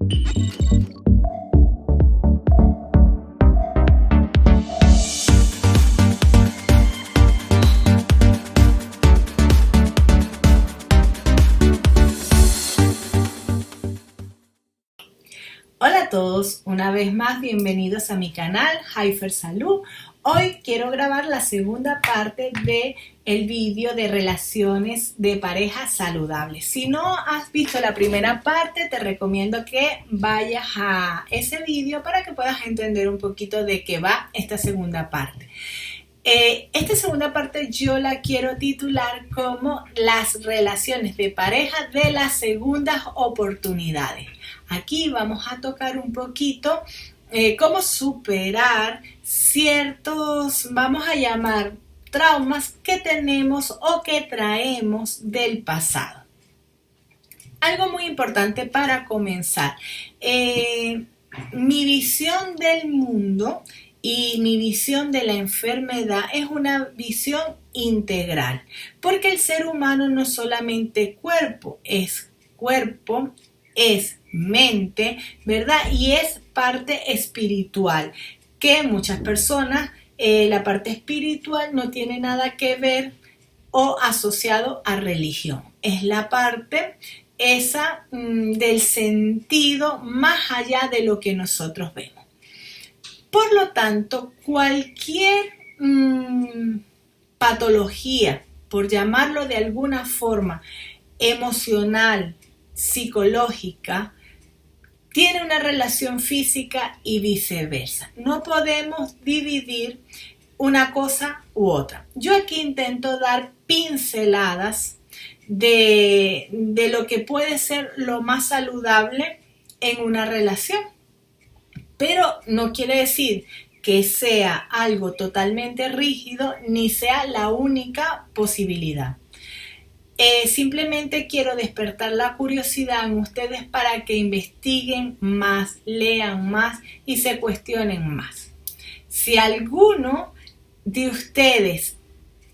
Hola a todos, una vez más bienvenidos a mi canal Hyfer Salud. Hoy quiero grabar la segunda parte del vídeo de relaciones de pareja saludables. Si no has visto la primera parte, te recomiendo que vayas a ese vídeo para que puedas entender un poquito de qué va esta segunda parte. Esta segunda parte yo la quiero titular como las relaciones de pareja de las segundas oportunidades. Aquí vamos a tocar un poquito cómo superar ciertos, vamos a llamar, traumas que tenemos o que traemos del pasado. Algo muy importante para comenzar. Mi visión del mundo y mi visión de la enfermedad es una visión integral, porque el ser humano no es solamente cuerpo, es mente, ¿verdad? Y es parte espiritual, que muchas personas, la parte espiritual no tiene nada que ver o asociado a religión. Es la parte esa del sentido más allá de lo que nosotros vemos. Por lo tanto, cualquier patología, por llamarlo de alguna forma, emocional, psicológica, tiene una relación física y viceversa. No podemos dividir una cosa u otra. Yo aquí intento dar pinceladas de lo que puede ser lo más saludable en una relación. Pero no quiere decir que sea algo totalmente rígido ni sea la única posibilidad. Simplemente quiero despertar la curiosidad en ustedes para que investiguen más, lean más y se cuestionen más. Si alguno de ustedes,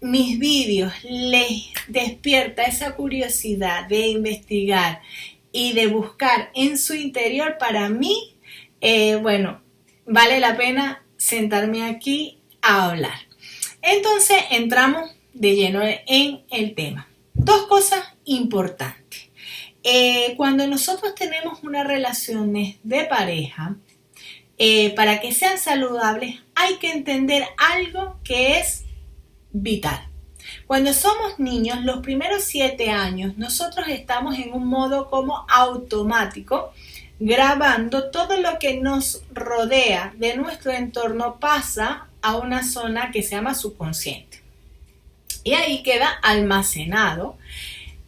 mis vídeos, les despierta esa curiosidad de investigar y de buscar en su interior, para mí, bueno, vale la pena sentarme aquí a hablar. Entonces entramos de lleno en el tema. Dos cosas importantes. Cuando nosotros tenemos unas relaciones de pareja, para que sean saludables hay que entender algo que es vital. Cuando somos niños, los primeros 7 años, nosotros estamos en un modo como automático, grabando todo lo que nos rodea de nuestro entorno, pasa a una zona que se llama subconsciente. Y ahí queda almacenado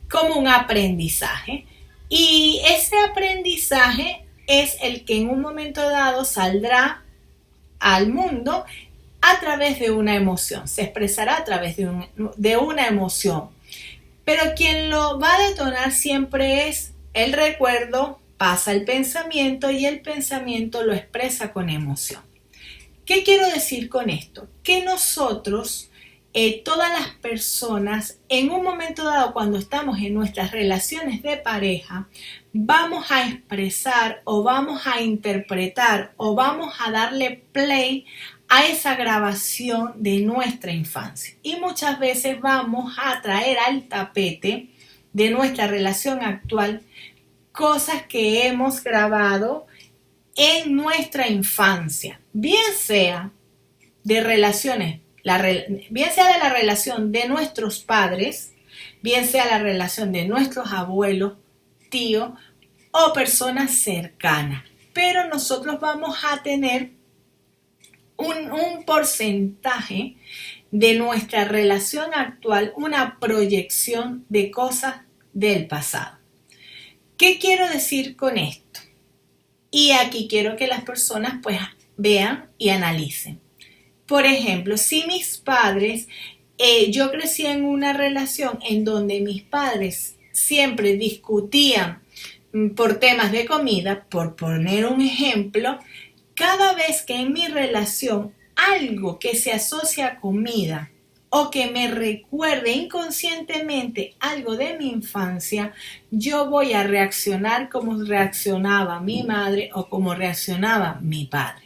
como un aprendizaje. Y ese aprendizaje es el que en un momento dado saldrá al mundo a través de una emoción. Se expresará a través de una emoción. Pero quien lo va a detonar siempre es el recuerdo, pasa el pensamiento y el pensamiento lo expresa con emoción. ¿Qué quiero decir con esto? Que nosotros, todas las personas, en un momento dado, cuando estamos en nuestras relaciones de pareja, vamos a expresar o vamos a interpretar o vamos a darle play a esa grabación de nuestra infancia. Y muchas veces vamos a traer al tapete de nuestra relación actual cosas que hemos grabado en nuestra infancia, bien sea de relaciones, bien sea de la relación de nuestros padres, bien sea la relación de nuestros abuelos, tíos o personas cercanas. Pero nosotros vamos a tener un porcentaje de nuestra relación actual, una proyección de cosas del pasado. ¿Qué quiero decir con esto? Y aquí quiero que las personas pues vean y analicen. Por ejemplo, si mis padres, yo crecí en una relación en donde mis padres siempre discutían por temas de comida, por poner un ejemplo, cada vez que en mi relación algo que se asocia a comida o que me recuerde inconscientemente algo de mi infancia, yo voy a reaccionar como reaccionaba mi madre o como reaccionaba mi padre.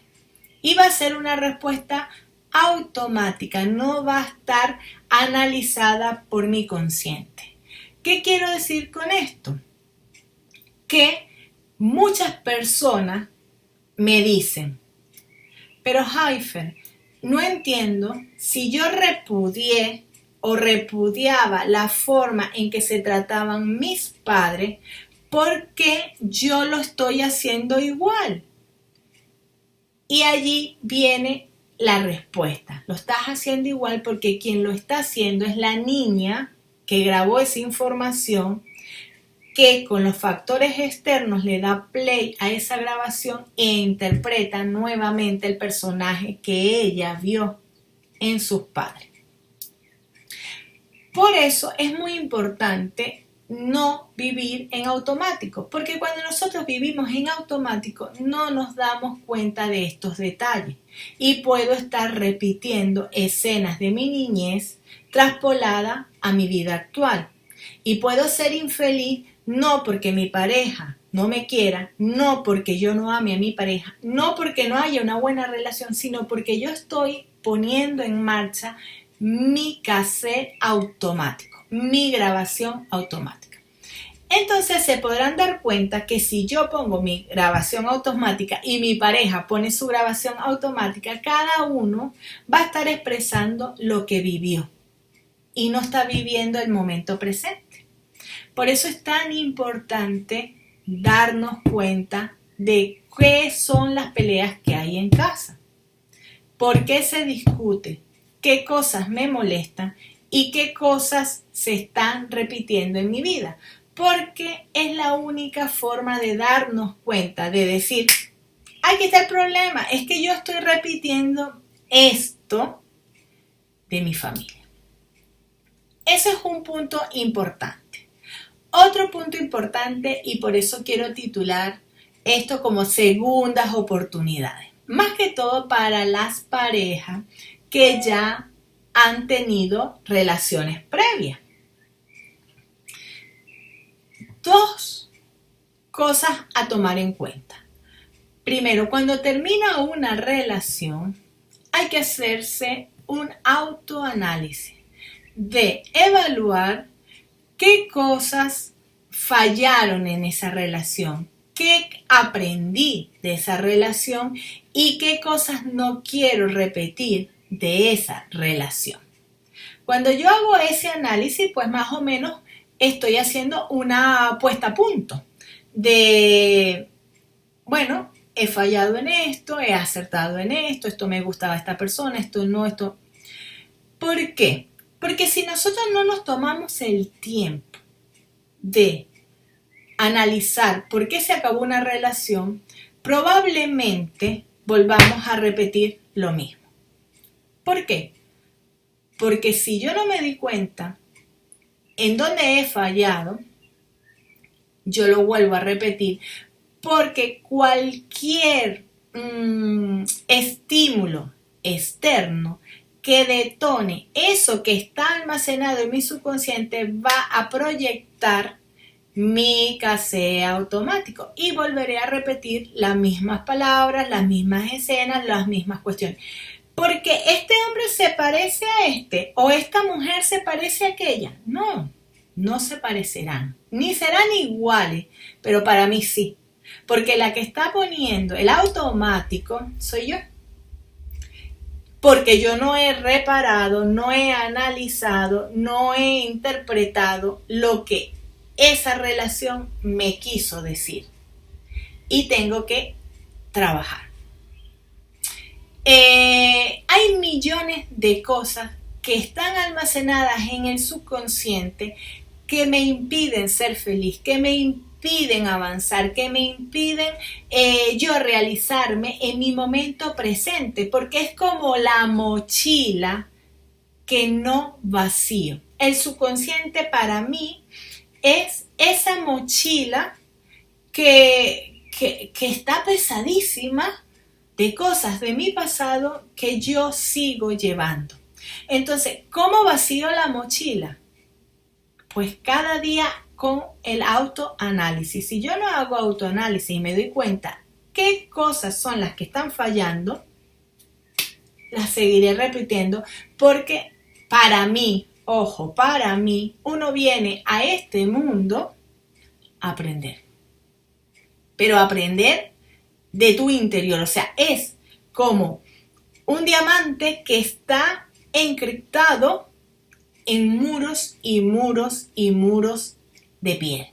Y va a ser una respuesta automática, no va a estar analizada por mi consciente. ¿Qué quiero decir con esto? Que muchas personas me dicen, pero Haifer, no entiendo si yo repudié o repudiaba la forma en que se trataban mis padres, ¿por qué yo lo estoy haciendo igual? Y allí viene la respuesta. Lo estás haciendo igual porque quien lo está haciendo es la niña que grabó esa información, que con los factores externos le da play a esa grabación e interpreta nuevamente el personaje que ella vio en sus padres. Por eso es muy importante no vivir en automático, porque cuando nosotros vivimos en automático no nos damos cuenta de estos detalles y puedo estar repitiendo escenas de mi niñez traspolada a mi vida actual y puedo ser infeliz no porque mi pareja no me quiera, no porque yo no ame a mi pareja, no porque no haya una buena relación, sino porque yo estoy poniendo en marcha mi cassette automático, mi grabación automática. Entonces se podrán dar cuenta que si yo pongo mi grabación automática y mi pareja pone su grabación automática, cada uno va a estar expresando lo que vivió y no está viviendo el momento presente. Por eso es tan importante darnos cuenta de qué son las peleas que hay en casa, por qué se discute, qué cosas me molestan y qué cosas se están repitiendo en mi vida. Porque es la única forma de darnos cuenta, de decir, aquí está el problema, es que yo estoy repitiendo esto de mi familia. Ese es un punto importante. Otro punto importante, y por eso quiero titular esto como segundas oportunidades, más que todo para las parejas que ya han tenido relaciones previas. Dos cosas a tomar en cuenta. Primero, cuando termina una relación, hay que hacerse un autoanálisis de evaluar qué cosas fallaron en esa relación, qué aprendí de esa relación y qué cosas no quiero repetir de esa relación. Cuando yo hago ese análisis, pues más o menos estoy haciendo una puesta a punto de, bueno, he fallado en esto, he acertado en esto me gustaba esta persona, esto no, esto. ¿Por qué? Porque si nosotros no nos tomamos el tiempo de analizar por qué se acabó una relación, probablemente volvamos a repetir lo mismo. ¿Por qué? Porque si yo no me di cuenta en dónde he fallado, yo lo vuelvo a repetir, porque cualquier estímulo externo que detone eso que está almacenado en mi subconsciente va a proyectar mi cassette automático y volveré a repetir las mismas palabras, las mismas escenas, las mismas cuestiones. Porque este hombre se parece a este o esta mujer se parece a aquella. No, no se parecerán, ni serán iguales, pero para mí sí. Porque la que está poniendo el automático soy yo. Porque yo no he reparado, no he analizado, no he interpretado lo que esa relación me quiso decir. Y tengo que trabajar. Hay millones de cosas que están almacenadas en el subconsciente que me impiden ser feliz, que me impiden avanzar, que me impiden yo realizarme en mi momento presente, porque es como la mochila que no vacío. El subconsciente para mí es esa mochila que está pesadísima de cosas de mi pasado que yo sigo llevando. Entonces, ¿cómo vacío la mochila? Pues cada día con el autoanálisis. Si yo no hago autoanálisis y me doy cuenta qué cosas son las que están fallando, las seguiré repitiendo porque para mí, ojo, para mí, uno viene a este mundo a aprender. Pero aprender de tu interior, o sea, es como un diamante que está encriptado en muros y muros y muros de piel,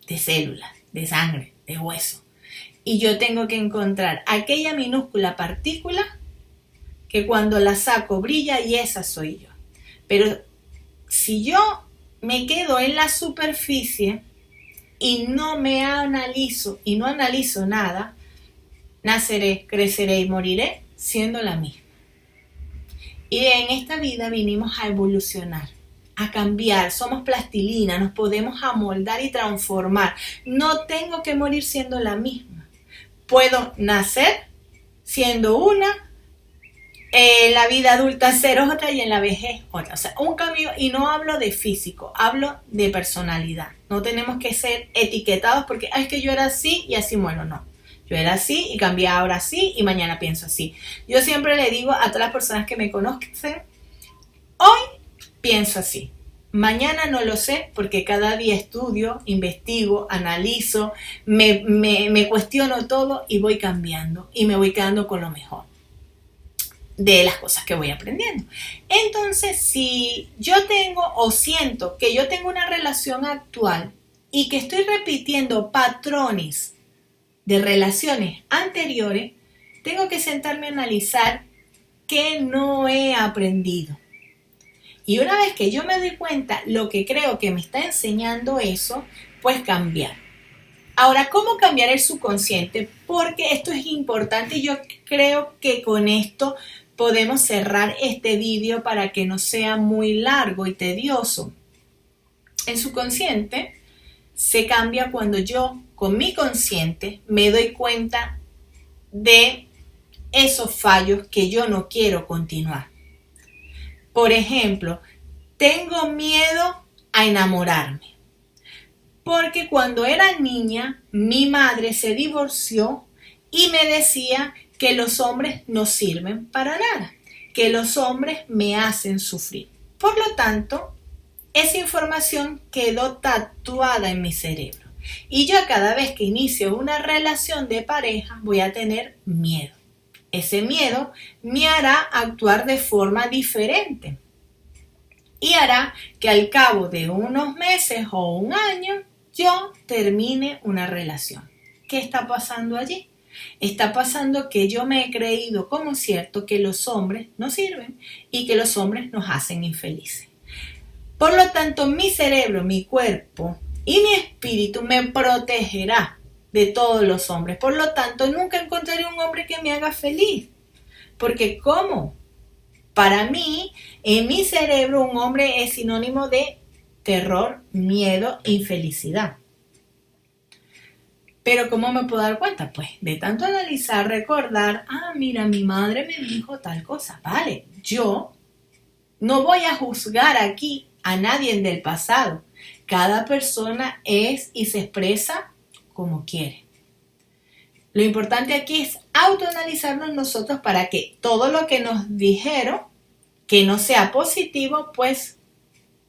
de células, de sangre, de hueso. Y yo tengo que encontrar aquella minúscula partícula que cuando la saco brilla y esa soy yo. Pero si yo me quedo en la superficie y no me analizo y no analizo nada, naceré, creceré y moriré siendo la misma. Y en esta vida vinimos a evolucionar, a cambiar, somos plastilina, nos podemos amoldar y transformar. No tengo que morir siendo la misma. Puedo nacer siendo una, en la vida adulta ser otra y en la vejez otra. O sea, un cambio, y no hablo de físico, hablo de personalidad. No tenemos que ser etiquetados porque es que yo era así y así muero, no. Yo era así y cambié ahora así y mañana pienso así. Yo siempre le digo a todas las personas que me conocen, hoy pienso así. Mañana no lo sé porque cada día estudio, investigo, analizo, me cuestiono todo y voy cambiando y me voy quedando con lo mejor de las cosas que voy aprendiendo. Entonces, si yo tengo o siento que yo tengo una relación actual y que estoy repitiendo patrones de relaciones anteriores, tengo que sentarme a analizar qué no he aprendido. Y una vez que yo me doy cuenta lo que creo que me está enseñando eso, pues cambiar. Ahora, ¿cómo cambiar el subconsciente? Porque esto es importante y yo creo que con esto podemos cerrar este vídeo para que no sea muy largo y tedioso. El subconsciente se cambia cuando yo, con mi consciente, me doy cuenta de esos fallos que yo no quiero continuar. Por ejemplo, tengo miedo a enamorarme. Porque cuando era niña, mi madre se divorció y me decía que los hombres no sirven para nada, que los hombres me hacen sufrir. Por lo tanto, esa información quedó tatuada en mi cerebro. Y yo cada vez que inicio una relación de pareja voy a tener miedo. Ese miedo me hará actuar de forma diferente y hará que al cabo de unos meses o un año yo termine una relación. ¿Qué está pasando allí? Está pasando que yo me he creído como cierto que los hombres no sirven y que los hombres nos hacen infelices. Por lo tanto, mi cerebro, mi cuerpo y mi espíritu me protegerá de todos los hombres. Por lo tanto, nunca encontraré un hombre que me haga feliz. Porque ¿cómo? Para mí, en mi cerebro, un hombre es sinónimo de terror, miedo e infelicidad. Pero ¿cómo me puedo dar cuenta? Pues de tanto analizar, recordar, mira, mi madre me dijo tal cosa. Vale, yo no voy a juzgar aquí a nadie del pasado. Cada persona es y se expresa como quiere. Lo importante aquí es autoanalizarnos nosotros para que todo lo que nos dijeron, que no sea positivo, pues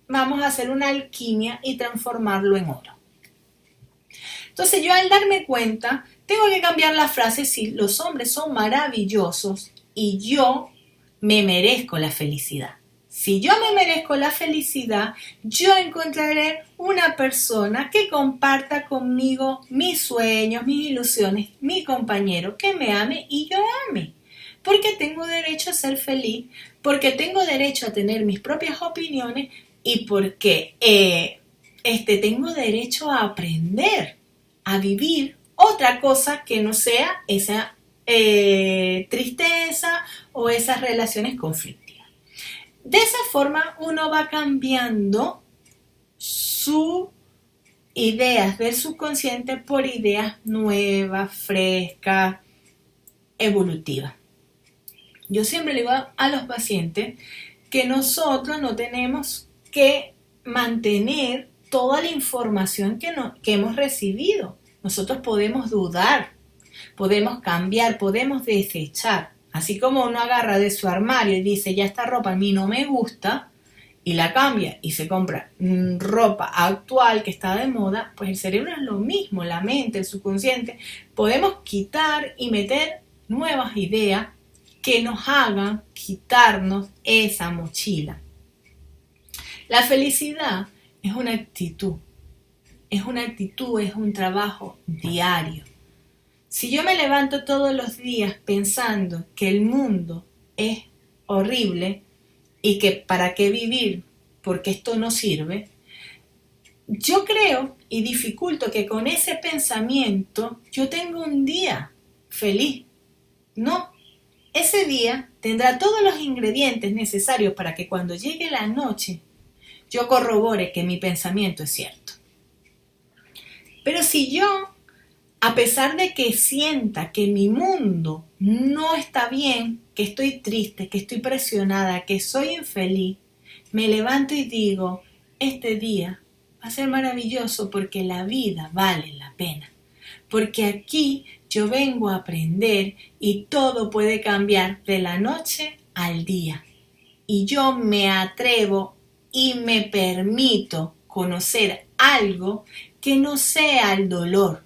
vamos a hacer una alquimia y transformarlo en oro. Entonces yo al darme cuenta, tengo que cambiar la frase si los hombres son maravillosos y yo me merezco la felicidad. Si yo me merezco la felicidad, yo encontraré una persona que comparta conmigo mis sueños, mis ilusiones, mi compañero, que me ame y yo ame. Porque tengo derecho a ser feliz, porque tengo derecho a tener mis propias opiniones y porque tengo derecho a aprender, a vivir otra cosa que no sea esa tristeza o esas relaciones conflictivas. De esa forma uno va cambiando sus ideas del subconsciente por ideas nuevas, frescas, evolutivas. Yo siempre le digo a los pacientes que nosotros no tenemos que mantener toda la información que hemos recibido. Nosotros podemos dudar, podemos cambiar, podemos desechar. Así como uno agarra de su armario y dice, ya esta ropa a mí no me gusta, y la cambia y se compra ropa actual que está de moda, pues el cerebro es lo mismo, la mente, el subconsciente. Podemos quitar y meter nuevas ideas que nos hagan quitarnos esa mochila. La felicidad es una actitud, es un trabajo diario. Si yo me levanto todos los días pensando que el mundo es horrible y que para qué vivir porque esto no sirve, yo creo y dificulto que con ese pensamiento yo tenga un día feliz. No, ese día tendrá todos los ingredientes necesarios para que cuando llegue la noche yo corrobore que mi pensamiento es cierto. Pero si yo, a pesar de que sienta que mi mundo no está bien, que estoy triste, que estoy presionada, que soy infeliz, me levanto y digo, este día va a ser maravilloso porque la vida vale la pena. Porque aquí yo vengo a aprender y todo puede cambiar de la noche al día. Y yo me atrevo y me permito conocer algo que no sea el dolor,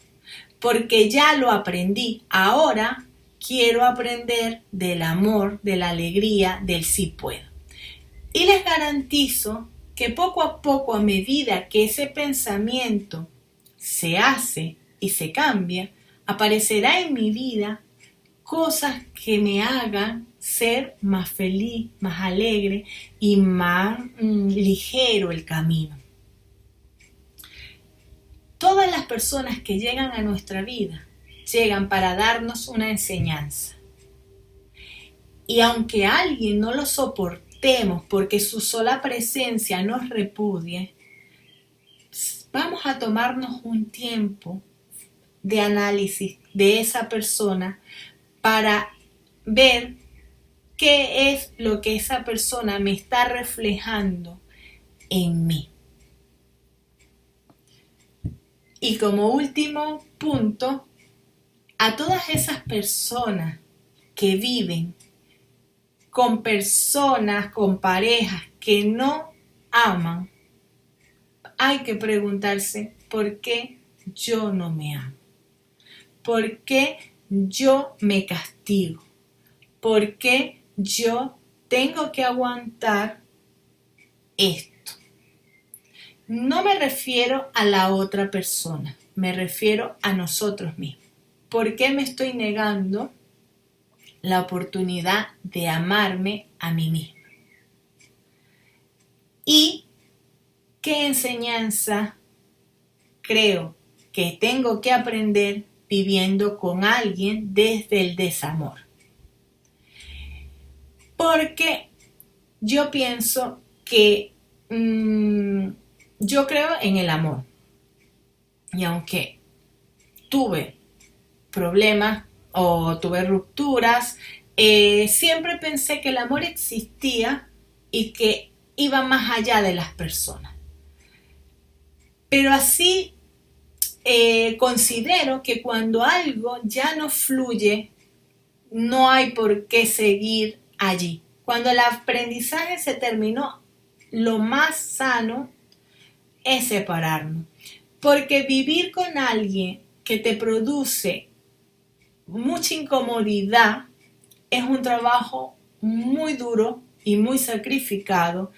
porque ya lo aprendí. Ahora quiero aprender del amor, de la alegría, del sí puedo. Y les garantizo que poco a poco, a medida que ese pensamiento se hace y se cambia, aparecerá en mi vida cosas que me hagan ser más feliz, más alegre y más ligero el camino. Todas las personas que llegan a nuestra vida llegan para darnos una enseñanza. Y aunque a alguien no lo soportemos porque su sola presencia nos repudie, vamos a tomarnos un tiempo de análisis de esa persona para ver qué es lo que esa persona me está reflejando en mí. Y como último punto, a todas esas personas que viven con personas, con parejas que no aman, hay que preguntarse por qué yo no me amo, por qué yo me castigo, por qué yo tengo que aguantar esto. No me refiero a la otra persona, me refiero a nosotros mismos. ¿Por qué me estoy negando la oportunidad de amarme a mí misma? ¿Y qué enseñanza creo que tengo que aprender viviendo con alguien desde el desamor? Porque yo pienso que yo creo en el amor. Y aunque tuve problemas o tuve rupturas, siempre pensé que el amor existía y que iba más allá de las personas. Pero así considero que cuando algo ya no fluye, no hay por qué seguir allí. Cuando el aprendizaje se terminó, lo más sano es separarnos. Porque vivir con alguien que te produce mucha incomodidad es un trabajo muy duro y muy sacrificado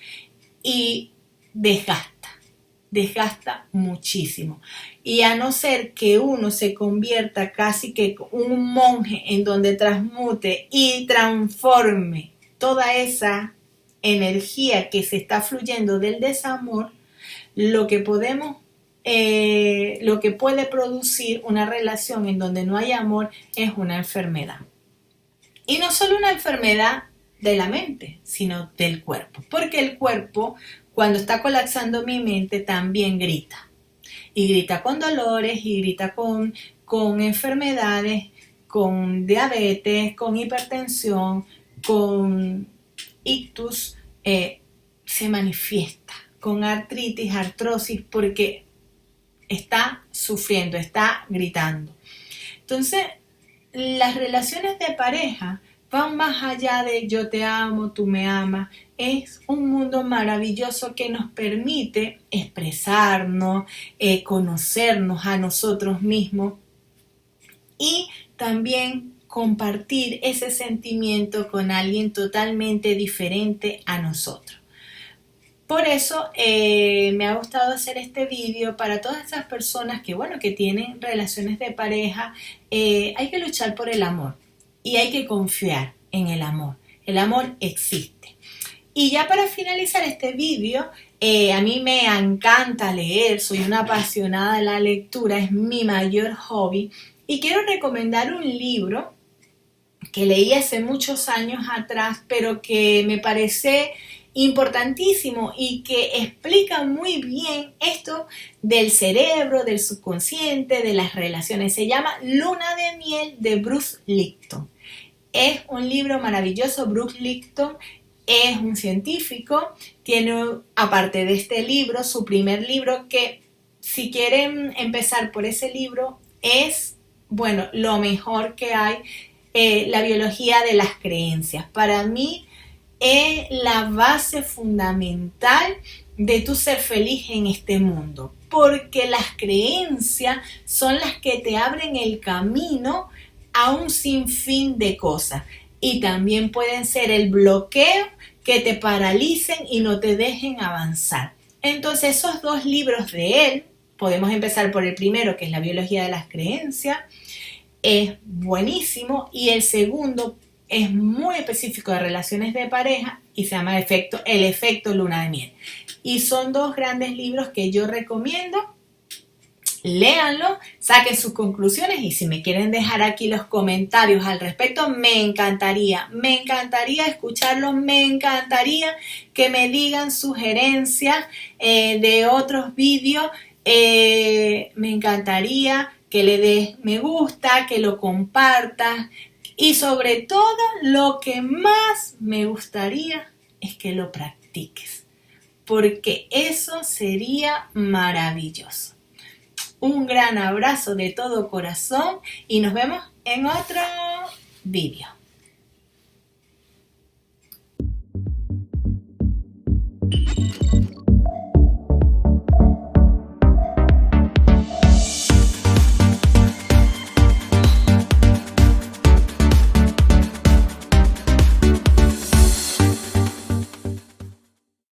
y desgasta muchísimo. Y a no ser que uno se convierta casi que un monje en donde transmute y transforme toda esa energía que se está fluyendo del desamor, lo que puede producir una relación en donde no hay amor es una enfermedad. Y no solo una enfermedad de la mente, sino del cuerpo. Porque el cuerpo, cuando está colapsando mi mente, también grita. Y grita con dolores, y grita con enfermedades, con diabetes, con hipertensión, con ictus, se manifiesta con artritis, artrosis, porque está sufriendo, está gritando. Entonces, las relaciones de pareja van más allá de yo te amo, tú me amas. Es un mundo maravilloso que nos permite expresarnos, conocernos a nosotros mismos y también compartir ese sentimiento con alguien totalmente diferente a nosotros. Por eso me ha gustado hacer este vídeo para todas esas personas que tienen relaciones de pareja. Hay que luchar por el amor y hay que confiar en el amor. El amor existe. Y ya para finalizar este vídeo, a mí me encanta leer, soy una apasionada de la lectura, es mi mayor hobby. Y quiero recomendar un libro que leí hace muchos años atrás, pero que me parece importantísimo y que explica muy bien esto del cerebro, del subconsciente, de las relaciones. Se llama Luna de Miel de Bruce Lipton. Es un libro maravilloso. Bruce Lipton es un científico, tiene aparte de este libro, su primer libro que si quieren empezar por ese libro es, lo mejor que hay, la biología de las creencias. Para mí es la base fundamental de tu ser feliz en este mundo, porque las creencias son las que te abren el camino a un sinfín de cosas y también pueden ser el bloqueo que te paralicen y no te dejen avanzar. Entonces esos dos libros de él, podemos empezar por el primero, que es la biología de las creencias, es buenísimo, y el segundo es muy específico de relaciones de pareja y se llama El efecto Luna de Miel. Y son dos grandes libros que yo recomiendo. Léanlo, saquen sus conclusiones y si me quieren dejar aquí los comentarios al respecto, me encantaría escucharlos, me encantaría que me digan sugerencias de otros vídeos, me encantaría que le des me gusta, que lo compartas y sobre todo lo que más me gustaría es que lo practiques, porque eso sería maravilloso. Un gran abrazo de todo corazón y nos vemos en otro vídeo.